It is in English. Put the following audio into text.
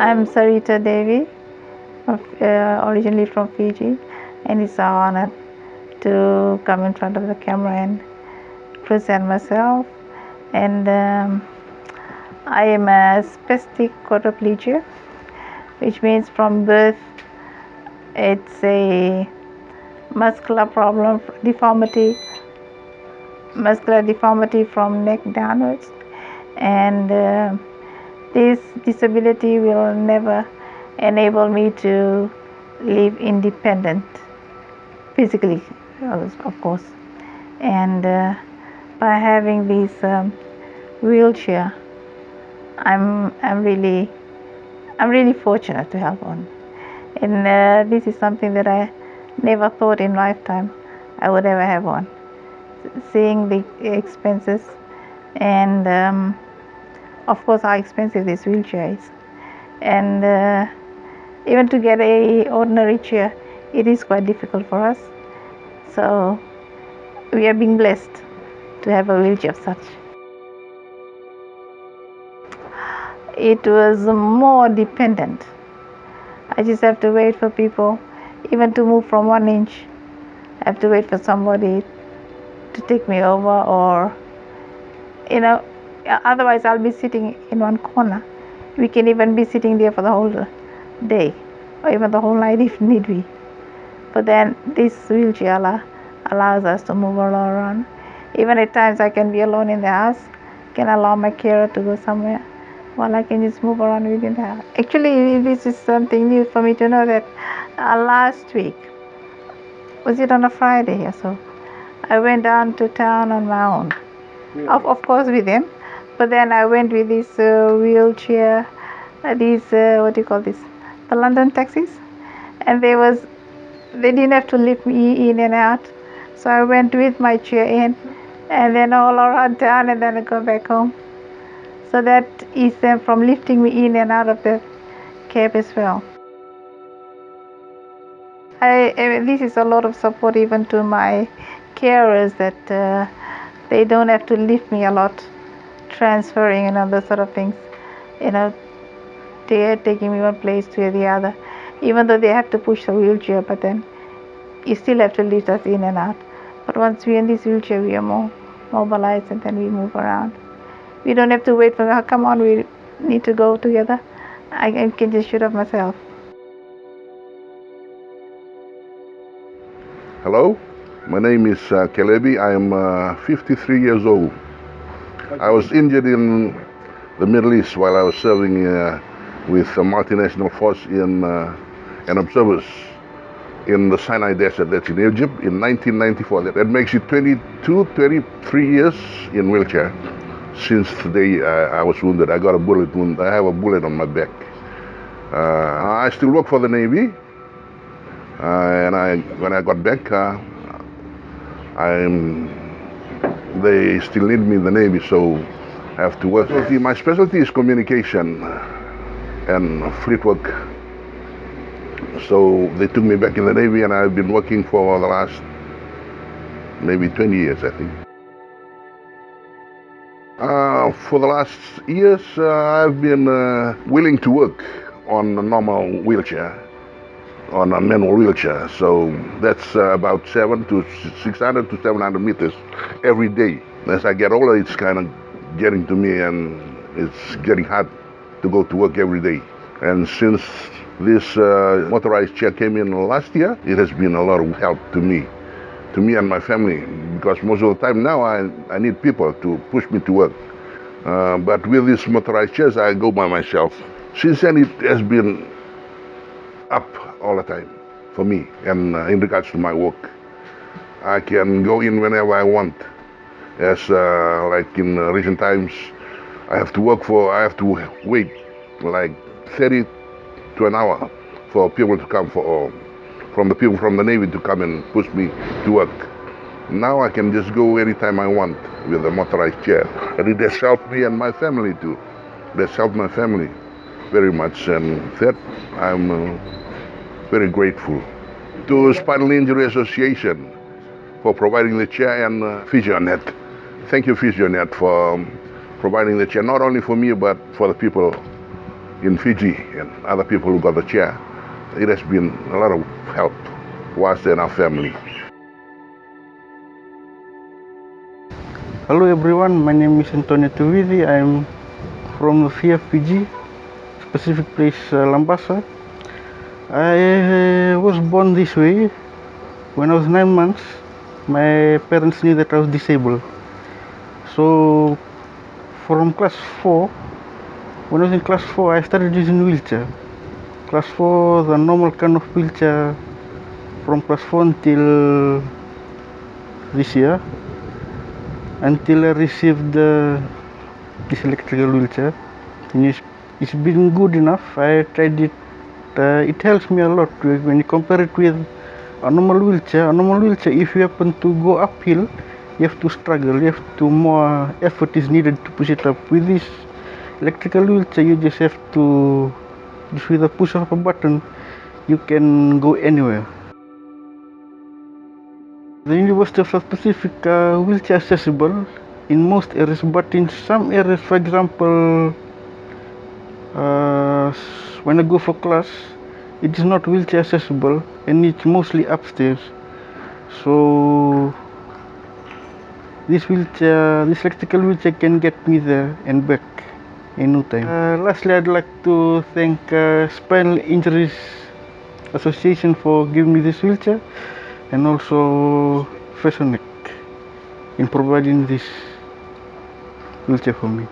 I'm Sarita Devi, originally from Fiji, and it's an honor to come in front of the camera and present myself. And I am a spastic quadriplegia, which means from birth it's a muscular problem, muscular deformity from neck downwards, and this disability will never enable me to live independent physically, of course. And by having this wheelchair, I'm really fortunate to have one. And this is something that I never thought in lifetime I would ever have one. Seeing the expenses and of course how expensive this wheelchair is, and even to get a ordinary chair, it is quite difficult for us. So we are being blessed to have a wheelchair of such. It was more dependent. I just have to wait for people, even to move from 1 inch. I have to wait for somebody to take me over, or otherwise I'll be sitting in one corner. We can even be sitting there for the whole day, or even the whole night if need be. But then this wheelchair allows us to move all around. Even at times I can be alone in the house, can allow my carer to go somewhere while I can just move around within the house. Actually, this is something new for me to know that last week, was it on a Friday or so, I went down to town on my own. Really? Of course with them, but then I went with this wheelchair, these what do you call this, the London taxis, and they didn't have to lift me in and out, so I went with my chair in, and then all around town, and then I go back home. So that is them from lifting me in and out of the cab as well. This is a lot of support even to my carers, that they don't have to lift me a lot, transferring and other sort of things. They are taking me one place to the other, even though they have to push the wheelchair, but then you still have to lift us in and out. But once we're in this wheelchair, we are more mobilized, and then we move around. We don't have to wait for, come on, we need to go together. I can just shoot up myself. Hello, my name is Kelebi. I am 53 years old. I was injured in the Middle East while I was serving with a multinational force and observers in the Sinai Desert, that's in Egypt, in 1994. That makes it 23 years in wheelchair. Since the day I was wounded, I got a bullet wound. I have a bullet on my back. I still work for the Navy, and when I got back, they still need me in the Navy, so I have to work. My specialty is communication and fleet work. So they took me back in the Navy, and I've been working for the last maybe 20 years, I think. For the last years, I've been willing to work on a normal wheelchair, on a manual wheelchair. So that's about 600 to 700 meters every day. As I get older, it's kind of getting to me, and it's getting hard to go to work every day. And since this motorized chair came in last year, it has been a lot of help to me and my family, because most of the time now I need people to push me to work. But with these motorized chairs, I go by myself. Since then, it has been up all the time for me, and in regards to my work. I can go in whenever I want. As like in recent times, I have to wait like 30 to an hour for people to come, from the people from the Navy to come and push me to work. Now I can just go anytime I want with a motorized chair. And it has helped me and my family too. It has helped my family very much, and that I'm very grateful to Spinal Injury Association for providing the chair, and PhysioNet. Thank you, PhysioNet, for providing the chair, not only for me, but for the people in Fiji and other people who got the chair. It has been a lot of help for us and our family. Hello everyone, my name is Antonio Tuvidi. I'm from SIA, Fiji, specific place Lambasa. I was born this way. When I was 9 months, my parents knew that I was disabled. So from class 4, when I was in class 4, I started using wheelchair. Class 4, the normal kind of wheelchair from class 4 until this year, until I received this electrical wheelchair. And it's been good enough. I tried it. It helps me a lot when you compare it with a normal wheelchair. A normal wheelchair, if you happen to go uphill, you have to struggle. You have to more effort is needed to push it up. With this electrical wheelchair, you just have to, just with a push of a button, you can go anywhere. The University of South Pacific wheelchair accessible in most areas, but in some areas, for example, when I go for class, it is not wheelchair accessible and it's mostly upstairs. So this electrical wheelchair can get me there and back in no time. Lastly, I'd like to thank Spinal Injuries Association for giving me this wheelchair, and also PhysioNet in providing this wheelchair for me.